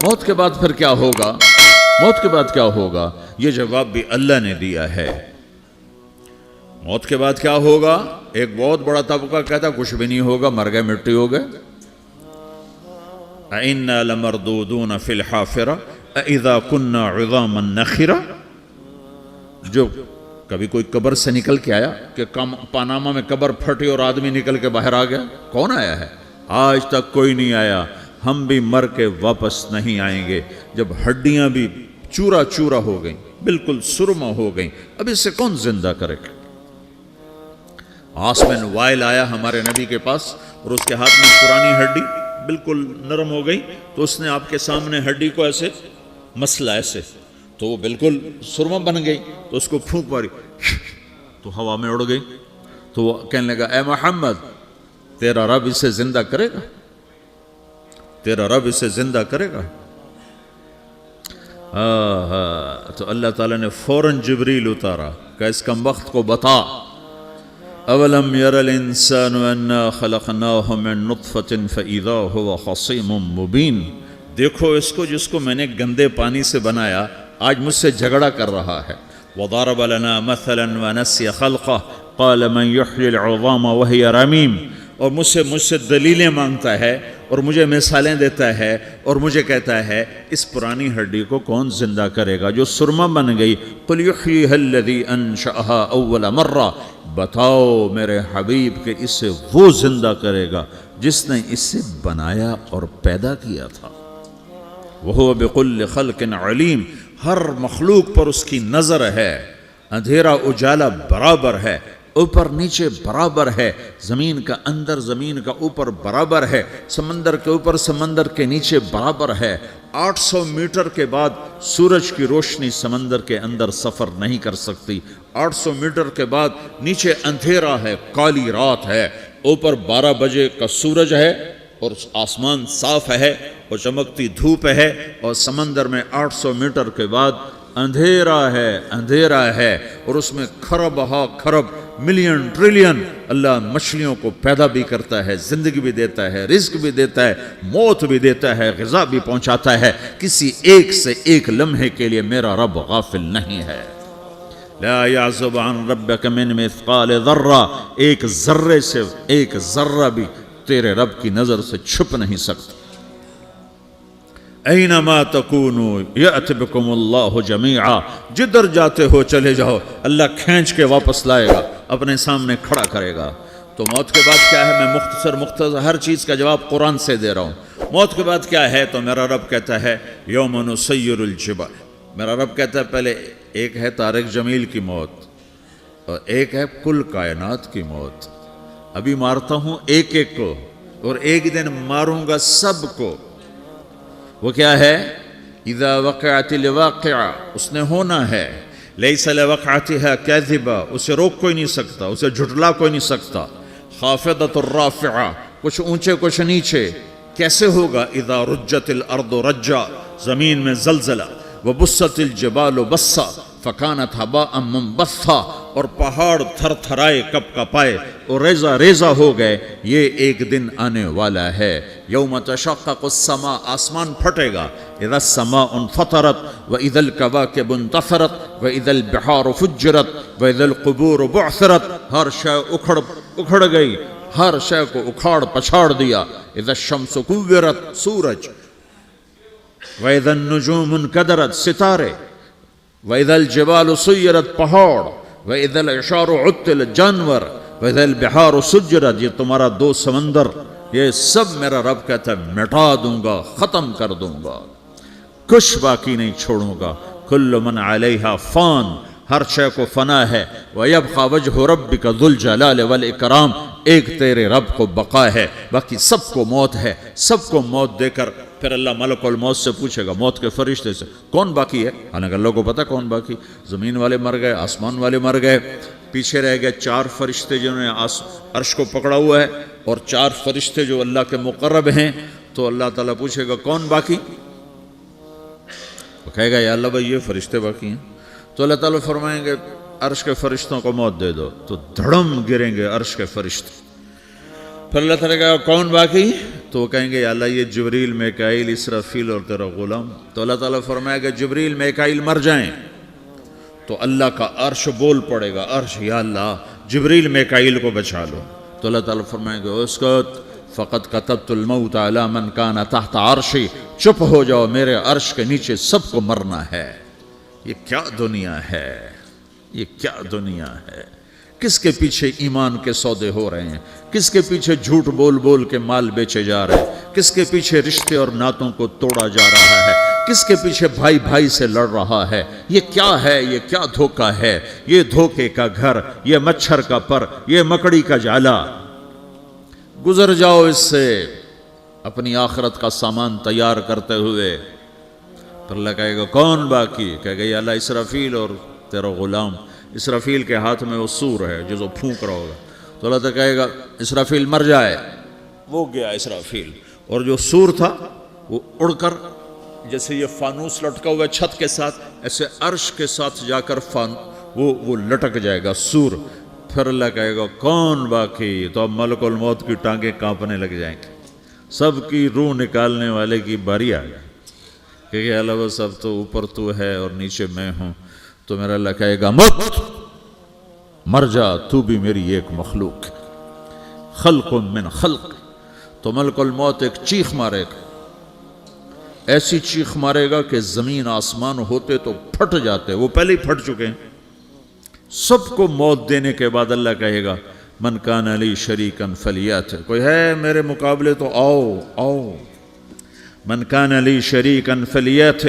موت کے بعد پھر کیا ہوگا؟ موت کے بعد کیا ہوگا؟ یہ جواب بھی اللہ نے دیا ہے۔ موت کے بعد کیا ہوگا؟ ایک بہت بڑا طبقہ کہتا کچھ بھی نہیں ہوگا، مر گئے، مٹی ہو گئے۔ اِنَّا لَمَرْدُودُونَ فِي الْحَافِرَةِ اِذَا كُنَّا عِظَامًا نَخِرَةً۔ جو کبھی کوئی قبر سے نکل کے آیا کہ پاناما میں قبر پھٹی اور آدمی نکل کے باہر آ گیا؟ کون آیا ہے؟ آج تک کوئی نہیں آیا۔ ہم بھی مر کے واپس نہیں آئیں گے۔ جب ہڈیاں بھی چورا چورا ہو گئیں، بالکل سرما ہو گئیں، اب اس سے کون زندہ کرے گا؟ عاص بن وائل آیا ہمارے نبی کے پاس اور اس کے ہاتھ میں پرانی ہڈی بالکل نرم ہو گئی، تو اس نے آپ کے سامنے ہڈی کو ایسے مسلا، ایسے، تو وہ بالکل سرما بن گئی، تو اس کو پھونک ماری تو ہوا میں اڑ گئی۔ تو وہ کہنے لگا اے محمد، تیرا رب اسے زندہ کرے گا؟ تیرا رب اسے زندہ کرے گا؟ تو اللہ تعالیٰ نے فوراً جبریل اتارا کہ اس کمبخت کو بتا، اولم یر الانسان انا خلقناہ من نطفۃ فاذا هو خصیم مبین۔ دیکھو اس کو جس کو میں نے گندے پانی سے بنایا، آج مجھ سے جھگڑا کر رہا ہے۔ وضرب لنا مثلا ونسی خلقہ قال من یحیی العظام وہی رمیم۔ اور مجھ سے دلیلیں مانگتا ہے اور مجھے مثالیں دیتا ہے اور مجھے کہتا ہے اس پرانی ہڈی کو کون زندہ کرے گا جو سرما بن گئی؟ قل یحییھا الذی انشأھا اول مرہ۔ بتاؤ میرے حبیب کہ اسے وہ زندہ کرے گا جس نے اسے بنایا اور پیدا کیا تھا۔ وہو بکل خلق علیم۔ ہر مخلوق پر اس کی نظر ہے، اندھیرا اجالا برابر ہے، اوپر نیچے برابر ہے، زمین کا اندر زمین کا اوپر برابر ہے، سمندر کے اوپر سمندر کے نیچے برابر ہے۔ 800 میٹر کے بعد سورج کی روشنی سمندر کے اندر سفر نہیں کر سکتی۔ 800 میٹر کے بعد نیچے اندھیرا ہے، کالی رات ہے، اوپر 12 بجے کا سورج ہے اور آسمان صاف ہے اور چمکتی دھوپ ہے، اور سمندر میں 800 میٹر کے بعد اندھیرا ہے اور اس میں کھرب ہا کھرب ملین ٹریلین اللہ مچھلیوں کو پیدا بھی کرتا ہے، زندگی بھی دیتا ہے، رزق بھی دیتا ہے، موت بھی دیتا ہے، غذا بھی پہنچاتا ہے۔ کسی ایک سے ایک لمحے کے لیے میرا رب غافل نہیں ہے۔ لا يعزب عن ربك من مثقال ذرہ، ایک ذرے سے ایک ذرہ بھی تیرے رب کی نظر سے چھپ نہیں سکتا۔ اینما تکونوا یأت بکم اللہ جمیعا، جدھر جاتے ہو چلے جاؤ، اللہ کھینچ کے واپس لائے گا، اپنے سامنے کھڑا کرے گا۔ تو موت کے بعد کیا ہے؟ میں مختصر ہر چیز کا جواب قرآن سے دے رہا ہوں۔ موت کے بعد کیا ہے؟ تو میرا رب کہتا ہے یوم نسیر الجبال۔ میرا رب کہتا ہے پہلے ایک ہے طارق جمیل کی موت اور ایک ہے کل کائنات کی موت۔ ابھی مارتا ہوں ایک ایک کو اور ایک دن ماروں گا سب کو۔ وہ کیا ہے؟ اذا وقعت الواقعہ، اس نے ہونا ہے۔ لیس لوقعتها کاذبہ، اسے روک کوئی نہیں سکتا، اسے جھٹلا کوئی نہیں سکتا۔ خافضۃ الرافعہ، کچھ اونچے کچھ نیچے۔ کیسے ہوگا؟ اذا رجت الارض رجا، زمین میں زلزلہ۔ وبست الجبال بسا فکانت ہباء منبثا، اور پہاڑ تھر تھرائے کپ کپائے اور ریزہ ریزہ ہو گئے۔ یہ ایک دن آنے والا ہے۔ یوم تشقق السماء، آسمان پھٹے گا۔ اذا السماء انفطرت واذا الكواكب انتثرت واذا البحار فجرت واذا القبور بعثرت، ہر شے اکھڑ گئی، ہر شے کو اکھاڑ پچھاڑ دیا۔ اذا الشمس کورت، سورج۔ واذا النجوم انکدرت، ستارے۔ وَإِذَا الْجِبَالُ سُيِّرَتْ، پہاڑ۔ وَإِذَا الْعِشَارُ عُطِّلَتْ، جانور۔ وَإِذَا الْبِحَارُ سُجِّرَتْ، یہ تمہارا دو سمندر، یہ سب میرا رب کہتا ہے مٹا دوں گا، ختم کر دوں گا، کچھ باقی نہیں چھوڑوں گا۔ كُلُّ مَنْ عَلَيْهَا فان، ہر شے کو فنا ہے۔ وَيَبْقَى وَجْهُ رَبِّكَ ذُو الْجَلَالِ وَالْإِكْرَامِ، ایک تیرے رب کو بقا ہے، باقی سب کو موت ہے۔ سب کو موت دے کر پھر اللہ ملک الموت سے پوچھے گا، موت کے فرشتے سے، کون باقی ہے؟ حالانکہ اللہ کو پتا کون باقی۔ زمین والے مر گئے، آسمان والے مر گئے، پیچھے رہ گئے 4 فرشتے جنہوں نے عرش کو پکڑا ہوا ہے اور 4 فرشتے جو اللہ کے مقرب ہیں۔ تو اللہ تعالیٰ پوچھے گا کون باقی؟ وہ کہے گا یا اللہ بھائی یہ فرشتے باقی ہیں۔ تو اللہ تعالیٰ فرمائیں گے عرش کے فرشتوں کو موت دے دو، تو دھڑم گریں گے عرش کے فرشتے۔ پھر اللہ تعالیٰ کہا کون باقی؟ تو وہ کہیں گے یا اللہ یہ جبریل میکائیل اسرافیل اور تیرا غلام. تو اللہ تعالیٰ فرمائے گا جبریل میکائیل مر جائیں تو اللہ کا عرش بول پڑے گا, عرش یا اللہ جبریل میکائیل کو بچا لو. تو اللہ تعالیٰ فرمائے گا اسکت فقط کتبت الموت علی من کان تحت عرشی, چپ ہو جاؤ میرے عرش کے نیچے سب کو مرنا ہے. یہ کیا دنیا ہے, یہ کیا دنیا ہے. کس کے پیچھے ایمان کے سودے ہو رہے ہیں, کس کے پیچھے جھوٹ بول بول کے مال بیچے جا رہے ہیں, کس کے پیچھے رشتے اور ناتوں کو توڑا جا رہا ہے, کس کے پیچھے بھائی بھائی سے لڑ رہا ہے. یہ کیا ہے, یہ کیا دھوکہ ہے, یہ دھوکے کا گھر, یہ مچھر کا پر, یہ مکڑی کا جالا. گزر جاؤ اس سے اپنی آخرت کا سامان تیار کرتے ہوئے. پھر اللہ کہے گا کون باقی, کہے گا یا اللہ اسرافیل اور تیرا غلام. اسرافیل کے ہاتھ میں وہ سور ہے جو پھونک رہا ہوگا. تو اللہ تعالیٰ کہے گا اسرافیل مر جائے, وہ گیا اسرافیل, اور جو سور تھا وہ اڑ کر جیسے یہ فانوس لٹکا ہوا چھت کے ساتھ ایسے عرش کے ساتھ جا کر وہ لٹک جائے گا سور. پھر اللہ کہے گا کون باقی, تو اب ملک الموت کی ٹانگیں کانپنے لگ جائیں گے. سب کی روح نکالنے والے کی باری آ گئی کہ اللہ وہ سب تو اوپر تو ہے اور نیچے میں ہوں. تو میرا اللہ کہے گا موت مر جا, تو بھی میری ایک مخلوق, خلق من خلق. تو ملک الموت ایک چیخ مارے گا, ایسی چیخ مارے گا کہ زمین آسمان ہوتے تو پھٹ جاتے, وہ پہلے ہی پھٹ چکے ہیں. سب کو موت دینے کے بعد اللہ کہے گا من کان علی شریکن فلیات, کوئی ہے میرے مقابلے تو آؤ آؤ. من کان علی شریکن فلیات,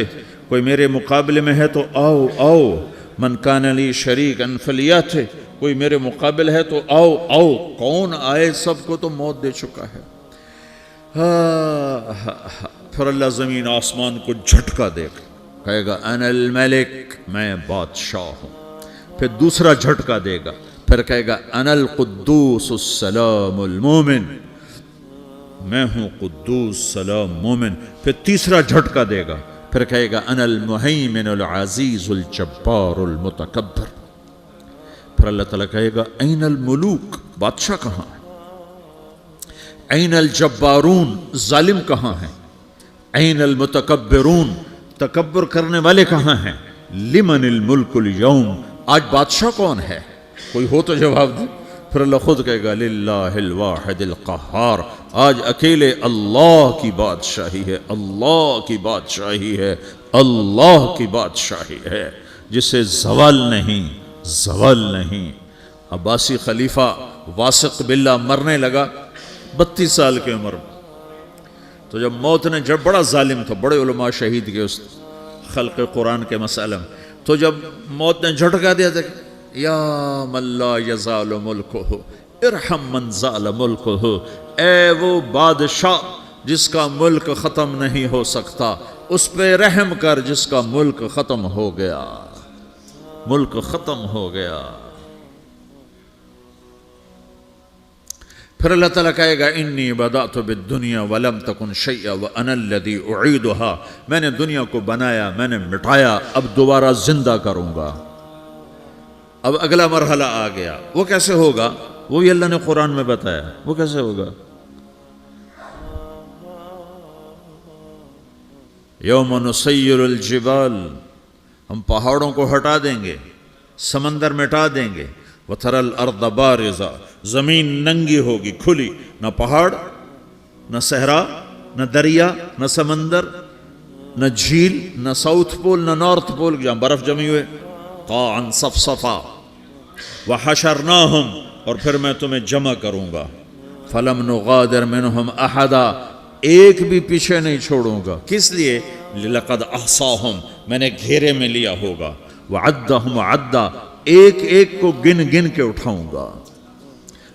کوئی میرے مقابلے میں ہے تو آؤ آؤ. من کان علی شریکن فلیات, کوئی میرے مقابل ہے تو آؤ آؤ. کون آئے, سب کو تو موت دے چکا ہے. پھر اللہ زمین آسمان کو جھٹکا دے گا, کہے گا انا الملک, میں بادشاہ ہوں. پھر دوسرا جھٹکا دے گا, پھر کہے گا انا القدوس السلام المومن, میں ہوں قدوس سلام مومن. پھر تیسرا جھٹکا دے گا, پھر کہے گا انا المہیمن العزیز الجبار المتکبر. پھر اللہ تعالیٰ کہے گا این الملوک, بادشاہ کہاں ہے؟ این الجبارون, ظالم کہاں ہیں؟ این المتکبرون, تکبر کرنے والے کہاں ہیں؟ لمن الملک اليوم, آج بادشاہ کون ہے؟ کوئی ہو تو جواب دے. پھر اللہ خود کہے گا للہ الواحد القہار, آج اکیلے اللہ کی بادشاہی ہے, اللہ کی بادشاہی ہے, اللہ کی بادشاہی ہے جسے زوال نہیں, زوال نہیں. عباسی خلیفہ واثق باللہ مرنے لگا 32 سال کی عمر میں. تو جب موت نے, جب بڑا ظالم تھا, بڑے علماء شہید کے اس خلق قرآن کے مسئلہ میں, تو جب موت نے جھٹکا دیا تھا یا من لا یزال ملکہ ارحم من زال ملکہ, اے وہ بادشاہ جس کا ملک ختم نہیں ہو سکتا, اس پہ رحم کر جس کا ملک ختم ہو گیا, ملک ختم ہو گیا. پھر اللہ تعالیٰ کہے گا انی بدأت بالدنیا ولم تکن شیئا وانا الذی اعیدها, میں نے دنیا کو بنایا, میں نے مٹایا, اب دوبارہ زندہ کروں گا. اب اگلا مرحلہ آ گیا, وہ کیسے ہوگا؟ وہ بھی اللہ نے قرآن میں بتایا. وہ کیسے ہوگا؟ یوم نسیر الجبال, ہم پہاڑوں کو ہٹا دیں گے, سمندر مٹا دیں گے. وتری الارض بارزا, زمین ننگی ہوگی, کھلی, نہ پہاڑ, نہ صحرا, نہ دریا, نہ سمندر, نہ جھیل, نہ ساؤتھ پول, نہ نارتھ پول جہاں برف جمی ہوئے. قاعا صفصفا وحشرناہم, اور پھر میں تمہیں جمع کروں گا. فلم نغادر منہم احدا, ایک بھی پیچھے نہیں چھوڑوں گا. کس لیے؟ لقد احصاہم, میں نے گھیرے میں لیا ہوگا. وعدہم عدا, ایک ایک کو گن گن کے اٹھاؤں گا.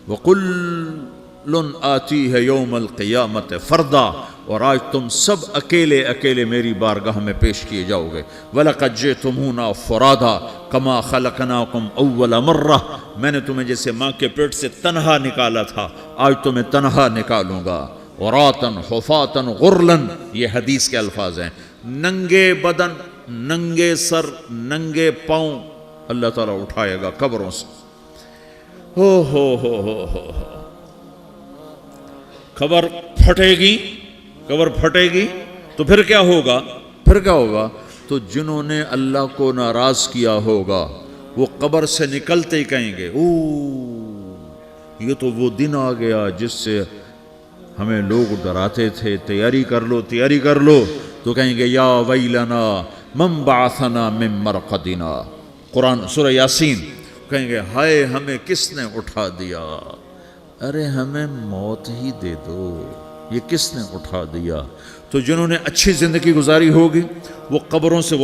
وَقُلٌ آتِيهَ يَوْمَ الْقِيَامَةِ فَرْدًا, اور آج تم سب اکیلے اکیلے میری بارگاہ میں پیش کیے جاؤ گے. وَلَقَدْ جِئْتُمُونَا فُرَادًا كَمَا خَلَقْنَاكُمْ أَوَّلَ مَرَّةٍ, میں نے تمہیں جیسے ماں کے پیٹ سے تنہا نکالا تھا, آج تمہیں تنہا نکالوں گا. عُرَاةً حُفَاةً غُرْلًا, یہ حدیث کے الفاظ ہیں. ننگے بدن, ننگے سر, ننگے پاؤں اللہ تعالیٰ اٹھائے گا قبروں سے. ہو قبر پھٹے گی تو پھر کیا ہوگا؟ تو جنہوں نے اللہ کو ناراض کیا ہوگا وہ قبر سے نکلتے ہی کہیں گے یہ تو وہ دن آ گیا جس سے ہمیں لوگ ڈراتے تھے، تیاری کر لو، تو کہیں گے یا ویلنا من بعثنا من مرقدنا، قرآن سورہ یاسین، کہیں گے ہائے ہمیں کس نے اٹھا دیا، ارے ہمیں موت ہی دے دو، یہ کس نے اٹھا دیا؟ تو جنہوں نے اچھی زندگی گزاری ہوگی وہ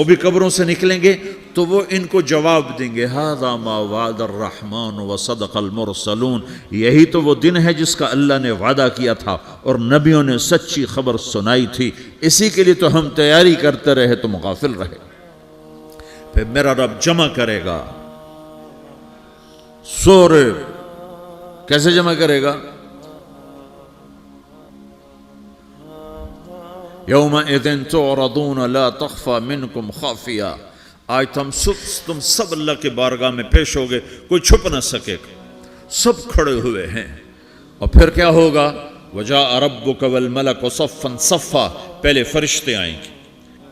بھی قبروں سے نکلیں گے تو وہ ان کو جواب دیں گے ھذا ما وعد الرحمن وصدق المرسلون، یہی تو وہ دن ہے جس کا اللہ نے وعدہ کیا تھا اور نبیوں نے سچی خبر سنائی تھی، اسی کے لیے تو ہم تیاری کرتے رہے تم غافل رہے۔ پھر میرا رب جمع کرے گا سورے، کیسے جمع کرے گا؟ یومئذ تعرضون لا تخفى منکم خافیہ، آج تم سب اللہ کے بارگاہ میں پیش ہوگے، کوئی چھپ نہ سکے گا، سب کھڑے ہوئے ہیں۔ اور پھر کیا ہوگا؟ وجاء ربک والملک صفا صفا، پہلے فرشتے آئیں گے،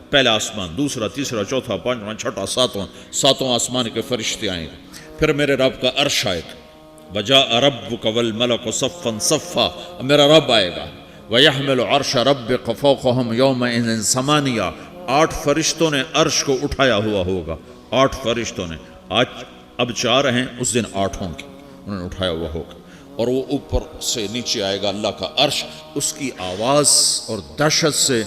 پہلا آسمان، دوسرا، تیسرا، چوتھا، پانچواں، چھٹا، ساتواں آسمان کے فرشتے آئیں گے، پھر میرے رب کا عرش آئے گا، وجاء ربک والملک صفا صفا، میرا رب آئے گا، وَيَحْمِلُ عَرْشَ رَبِّكَ فَوْقَهُمْ يَوْمَئِذٍ ثَمَانِيَةٌ، 8 فرشتوں نے عرش کو اٹھایا ہوا ہوگا، 8 فرشتوں نے، آج اب 4 ہیں، اس دن 8 ہوں گے، انہوں نے اٹھایا ہوا ہوگا، اور وہ اوپر سے نیچے آئے گا اللہ کا عرش، اس کی آواز اور دہشت سے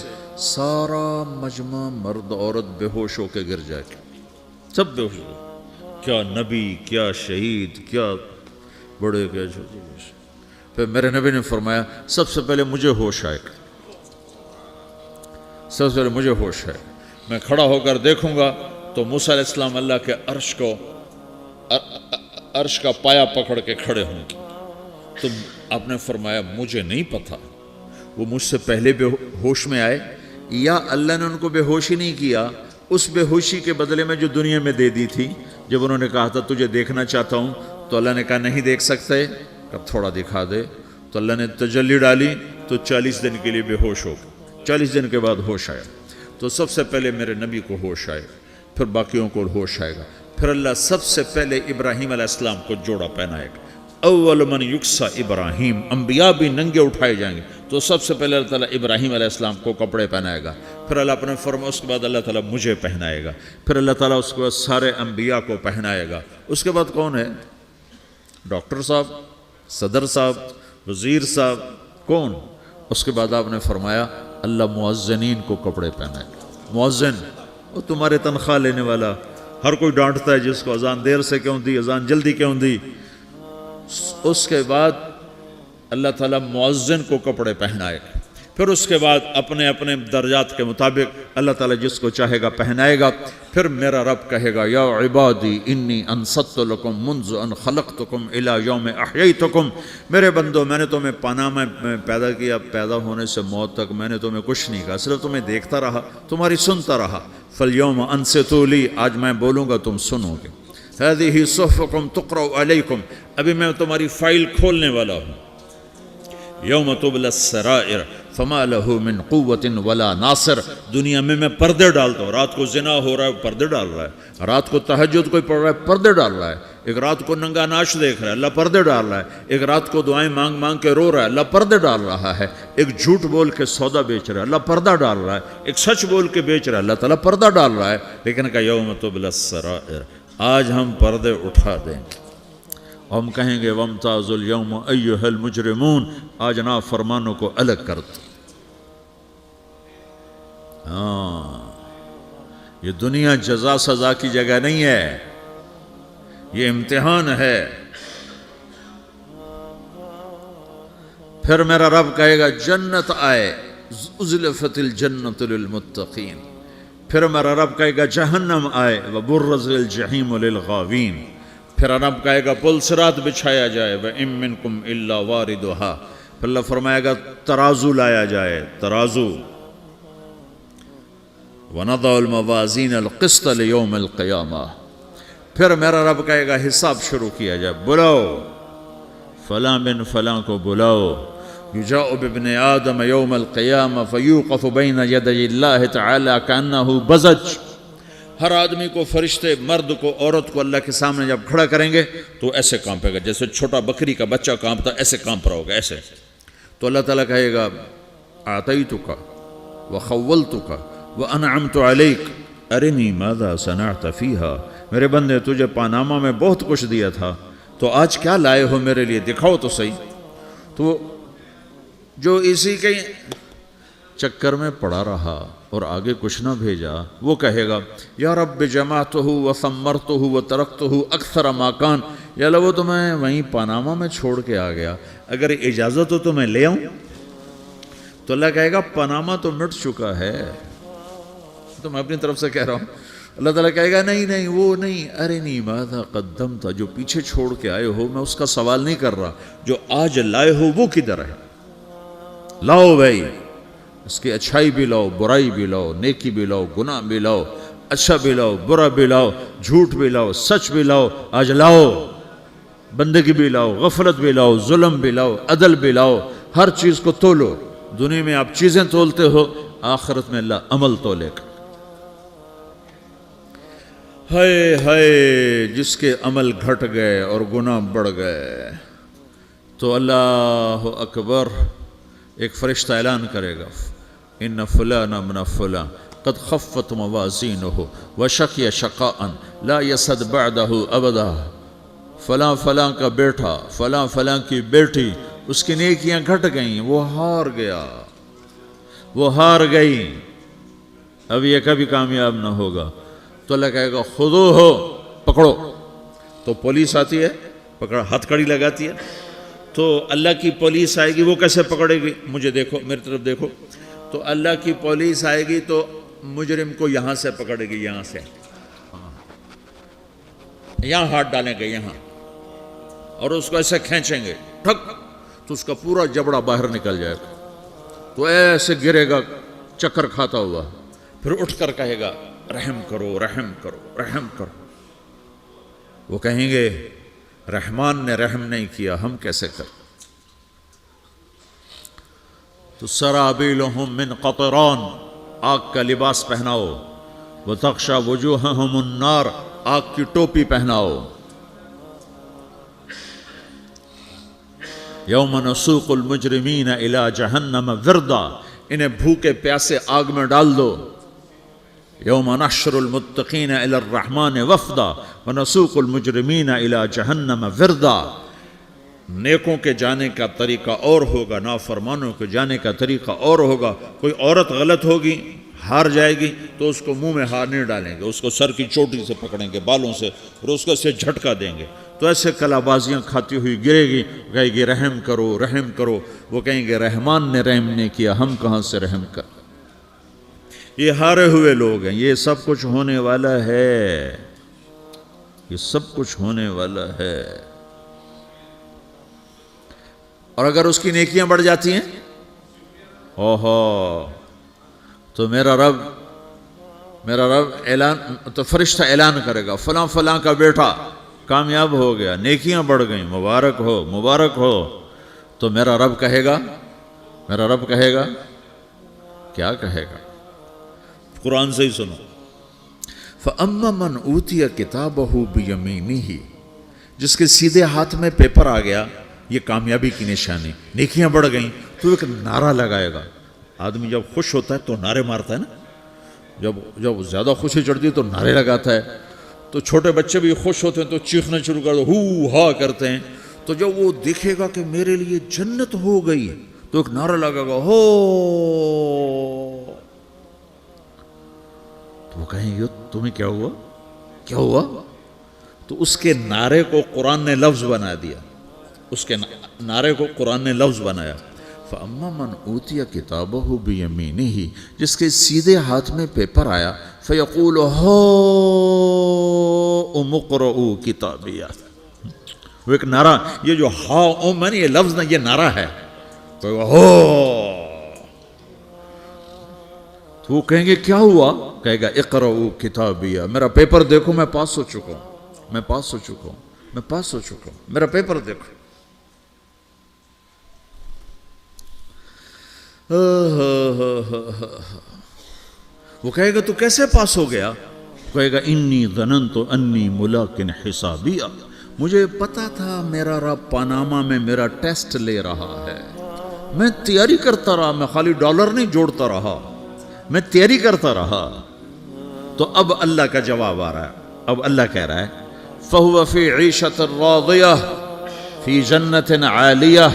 سارا مجمع مرد عورت بے ہوش ہو کے گر جائے گا، سب بے ہوش ہو، کیا نبی، کیا شہید، کیا بڑے، کیا چھوٹے۔ پھر میرے نبی نے فرمایا سب سے پہلے مجھے ہوش آئے گا، سب سے پہلے مجھے ہوش ہے، میں کھڑا ہو کر دیکھوں گا تو موسیٰ علیہ السلام اللہ کے عرش کا پایا پکڑ کے کھڑے ہوں گے، تو آپ نے فرمایا مجھے نہیں پتا وہ مجھ سے پہلے بے ہوش میں آئے یا اللہ نے ان کو بے ہوشی نہیں کیا، اس بے ہوشی کے بدلے میں جو دنیا میں دے دی تھی، جب انہوں نے کہا تھا تجھے دیکھنا چاہتا ہوں تو اللہ نے کہا نہیں دیکھ سکتے، کب تھوڑا دکھا دے، تو اللہ نے تجلی ڈالی تو 40 دن کے لیے بے ہوش ہو گئے، 40 دن کے بعد ہوش آیا، تو سب سے پہلے میرے نبی کو ہوش آئے، پھر باقیوں کو ہوش آئے گا، پھر اللہ سب سے پہلے ابراہیم علیہ السلام کو جوڑا پہنائے گا، اول من یکسا ابراہیم، انبیاء بھی ننگے اٹھائے جائیں گے، تو سب سے پہلے اللہ تعالیٰ ابراہیم علیہ السلام کو کپڑے پہنائے گا، پھر اللہ اپنے فرما، اس کے بعد اللہ تعالیٰ مجھے پہنائے گا، پھر اللہ تعالیٰ اس کے بعد سارے انبیاء کو پہنائے گا، اس کے بعد کون ہے؟ ڈاکٹر صاحب، صدر صاحب، وزیر صاحب، کون؟ اس کے بعد آپ نے فرمایا اللہ مؤذنین کو کپڑے پہنائے گا، مؤذن وہ تمہارے تنخواہ لینے والا، ہر کوئی ڈانٹتا ہے جس کو اذان دیر سے کیوں دی، اذان جلدی کیوں دی، اس کے بعد اللہ تعالیٰ مؤذن کو کپڑے پہنائے گا، پھر اس کے بعد اپنے اپنے درجات کے مطابق اللہ تعالیٰ جس کو چاہے گا پہنائے گا، پھر میرا رب کہے گا یا عبادی انی انصت لکم منذ ان خلقتکم الی یوم احییتکم، میرے بندو میں نے تمہیں پاناہ میں پیدا کیا، پیدا ہونے سے موت تک میں نے تمہیں کچھ نہیں کہا، صرف تمہیں دیکھتا رہا، تمہاری سنتا رہا، فالیوم انصتوا لی، آج میں بولوں گا تم سنو گے، ہذہ صحفکم تقرأ علیکم، ابھی میں تمہاری فائل کھولنے والا ہوں، یوم تبلی السرائر فما لہ من قوت ولا ناصر، دنیا میں پردے ڈالتا ہوں، رات کو زنا ہو رہا ہے پردے ڈال رہا ہے، رات کو تہجد کوئی پڑھ رہا ہے پردے ڈال رہا ہے، ایک رات کو ننگا ناچ دیکھ رہا ہے اللہ پردے ڈال رہا ہے، ایک رات کو دعائیں مانگ مانگ کے رو رہا ہے اللہ پردے ڈال رہا ہے، ایک جھوٹ بول کے سودا بیچ رہا ہے اللہ پردہ ڈال رہا ہے، ایک سچ بول کے بیچ رہا ہے اللہ تعالیٰ پردہ ڈال رہا ہے، لیکن کہ یوم تبلی السرائر، آج ہم پردے اٹھا دیں گے، ہم کہیں گے وامتازوا اليوم ایھا المجرمون، آج نافرمانوں کو الگ کر دو۔ یہ دنیا جزا سزا کی جگہ نہیں ہے، یہ امتحان ہے۔ پھر میرا رب کہے گا جنت آئے، ازلفت الجنت للمتقین، پھر میرا رب کہے گا جہنم آئے، وبرزت الجحیم للغاوین، پھر رب کہے گا پل صراط بچھایا جائے، وَإِن مِّنكُمْ إِلَّا وَارِدُهَا، پھر اللہ فرمائے گا ترازو لایا جائے، ترازو، وَنَضَعُ الْمَوَازِينَ الْقِسْطَ لِيَوْمِ الْقِيَامَةِ، پھر میرا رب کہے گا حساب شروع کیا جائے، بلاؤ فلاں بن فلاں کو بلاؤ، یجاء بابن آدم یوم القیامہ فیوقف بین یدی اللہ تعالی کأنہ بزج، ہر آدمی کو، فرشتے، مرد کو، عورت کو اللہ کے سامنے جب کھڑا کریں گے تو ایسے کانپے گا جیسے چھوٹا بکری کا بچہ کانپتا، ایسے کانپ رہا ہوگا ایسے. تو اللہ تعالیٰ کہے گا اعطیتک وخولتک وانعمت علیک ارنی ماذا صنعت فیہا، میرے بندے تجھے پاناما میں بہت کچھ دیا تھا، تو آج کیا لائے ہو میرے لیے، دکھاؤ تو صحیح. تو جو اسی کے چکر میں پڑا رہا اور آگے کچھ نہ بھیجا، وہ کہے گا یا رب جمعتہ وثمرتہ وترکتہ اکثر ما کان، یا اللہ وہ تو میں وہیں پاناما میں چھوڑ کے آ گیا، اگر اجازت ہو تو میں لے آؤں. تو اللہ کہے گا پاناما تو مٹ چکا ہے، تو میں اپنی طرف سے کہہ رہا ہوں. اللہ تعالیٰ کہے گا نہیں نہیں وہ نہیں، ارنی ماذا قدمت، جو پیچھے چھوڑ کے آئے ہو میں اس کا سوال نہیں کر رہا، جو آج لائے ہو وہ کدھر ہے، لاؤ بھائی، اس کی اچھائی بھی لاؤ، برائی بھی لاؤ، نیکی بھی لاؤ، گناہ بھی لاؤ، اچھا بھی لاؤ، برا بھی لاؤ، جھوٹ بھی لاؤ، سچ بھی لاؤ، آج لاؤ، بندگی بھی لاؤ، غفلت بھی لاؤ، ظلم بھی لاؤ، عدل بھی لاؤ، ہر چیز کو تولو. دنیا میں آپ چیزیں تولتے ہو، آخرت میں اللہ عمل تولے گا. ہائے ہائے جس کے عمل گھٹ گئے اور گناہ بڑھ گئے، تو اللہ اکبر، ایک فرشتہ اعلان کرے گا ان فلان من فلان قد خفت موازینہ وشقی شقاء لا یسد بعدہ ابدا، فلاں فلاں کا بیٹا، فلاں فلاں کی بیٹی، اس کی نیکیاں گھٹ گئیں، وہ ہار گیا، وہ ہار گئی، اب یہ کبھی کامیاب نہ ہوگا. تو اللہ کہے گا خودو ہو، پکڑو. تو پولیس آتی ہے، پکڑ ہتھ کڑی لگاتی ہے. تو اللہ کی پولیس آئے گی، وہ کیسے پکڑے گی، مجھے دیکھو، میری طرف دیکھو. تو اللہ کی پولیس آئے گی تو مجرم کو یہاں سے پکڑے گی، یہاں سے، یہاں ہاتھ ڈالیں گے یہاں، اور اس کو ایسے کھینچیں گے ٹھک، تو اس کا پورا جبڑا باہر نکل جائے گا. تو ایسے گرے گا چکر کھاتا ہوا، پھر اٹھ کر کہے گا رحم کرو، رحم کرو، رحم کرو. وہ کہیں گے رحمان نے رحم نہیں کیا، ہم کیسے کریں. تو سرابیلہم من قطران، آگ کا لباس پہناؤ، وتغشی وجوہہم النار، آگ کی ٹوپی پہناؤ. یوم نسوق المجرمین الی جہنم وردا، انہیں بھوکے پیاسے آگ میں ڈال دو. یوم نحشر المتقین الی الرحمن وفدا ونسوق المجرمین الی جہنم وردا. نیکوں کے جانے کا طریقہ اور ہوگا، نافرمانوں کے جانے کا طریقہ اور ہوگا. کوئی عورت غلط ہوگی، ہار جائے گی، تو اس کو منہ میں ہار نہیں ڈالیں گے، اس کو سر کی چوٹی سے پکڑیں گے، بالوں سے، اور اس کو سے جھٹکا دیں گے. تو ایسے کلا بازیاں کھاتی ہوئی گرے گی، کہے گی رحم کرو، رحم کرو. وہ کہیں گے رحمان نے رحم نہیں کیا، ہم کہاں سے رحم کر. یہ ہارے ہوئے لوگ ہیں. یہ سب کچھ ہونے والا ہے، یہ سب کچھ ہونے والا ہے. اور اگر اس کی نیکیاں بڑھ جاتی ہیں، اوہو، تو میرا رب اعلان، تو فرشتہ اعلان کرے گا فلاں فلاں کا بیٹا کامیاب ہو گیا، نیکیاں بڑھ گئیں، مبارک ہو، مبارک ہو. تو میرا رب کہے گا کیا کہے گا، قرآن سے ہی سنو. فَأَمَّا مَنْ أُوتِيَ كِتَابَهُ بِيَمِينِهِ، جس کے سیدھے ہاتھ میں پیپر آ گیا، یہ کامیابی کی نشانی، نیکیاں بڑھ گئیں. تو ایک نعرہ لگائے گا. آدمی جب خوش ہوتا ہے تو نعرے مارتا ہے نا، جب زیادہ خوشی چڑھتی ہے تو نعرے لگاتا ہے. تو چھوٹے بچے بھی خوش ہوتے ہیں تو چیخنا شروع کر دو، ہو ہا کرتے ہیں. تو جب وہ دیکھے گا کہ میرے لیے جنت ہو گئی، تو ایک نعرہ لگے گا، ہو. تو وہ کہیں گے تمہیں کیا ہوا. تو اس کے نعرے کو قرآن نے لفظ بنا دیا، اس کے نعرے کو قرآن نے لفظ بنایا. فَأَمَّا مَنْ أُوتِيَ كِتَابَهُ بِيَمِينِهِ، جس کے سیدھے ہاتھ میں پیپر آیا، فَيَقُولُ هَاؤْمُ اقْرَءُوا كِتَابِيَهْ. وہ ایک نعرہ، یہ جو ہاؤم ہے نا، یہ لفظ نہ، یہ نعرہ ہے. تو وہ کہیں گے کیا ہوا، کہے گا اقرؤوا کتابیہ، میرا پیپر دیکھو، میں پاس ہو چکا ہوں، میرا پیپر دیکھو. وہ کہے گا تو کیسے پاس ہو گیا؟ کہے گا انی ظننت انی ملاقن حسابیہ، مجھے پتا تھا میرا رب پاناما میں میرا ٹیسٹ لے رہا ہے، میں تیاری کرتا رہا، میں خالی ڈالر نہیں جوڑتا رہا، میں تیاری کرتا رہا۔ تو اب اللہ کا جواب آ رہا ہے، اب اللہ کہہ رہا ہے فَهُوَ فِي عِيشَةٍ رَاضِيَةٍ فِي جَنَّةٍ عَالِيَةٍ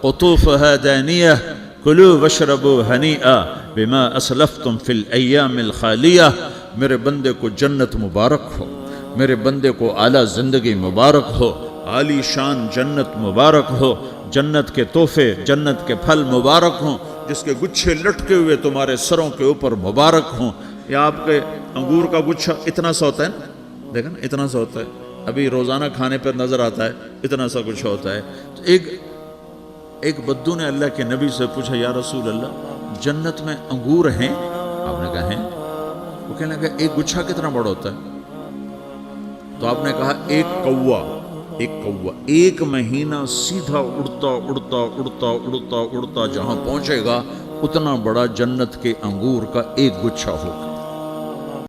قُطُوفُهَا دَانِيَةٍ كُلُوا وَاشْرَبُوا هَنِيئًا بِمَا أَسْلَفْتُمْ فِي الْأَيَّامِ الْخَالِيَةِ، میرے بندے کو جنت مبارک ہو، میرے بندے کو اعلیٰ زندگی مبارک ہو، عالی شان جنت مبارک ہو، جنت کے تحفے، جنت کے پھل مبارک ہوں، جس کے گچھے لٹکے ہوئے تمہارے سروں کے اوپر مبارک ہوں۔ یا آپ کے انگور کا گچھا اتنا سا ہوتا ہے نا، دیکھیں نا اتنا سا ہوتا ہے، ابھی روزانہ کھانے پر نظر آتا ہے، اتنا سا کچھ ہوتا ہے۔ تو ایک بدو نے اللہ کے نبی سے پوچھا یا رسول اللہ جنت میں انگور ہیں؟ آپ نے کہا ہیں۔ وہ کہنے لگا ایک گچھا کتنا بڑا ہوتا ہے؟ تو آپ نے کہا ایک کوا ایک مہینہ سیدھا اڑتا اڑتا اڑتا اڑتا اڑتا جہاں پہنچے گا اتنا بڑا جنت کے انگور کا ایک گچھا ہوگا۔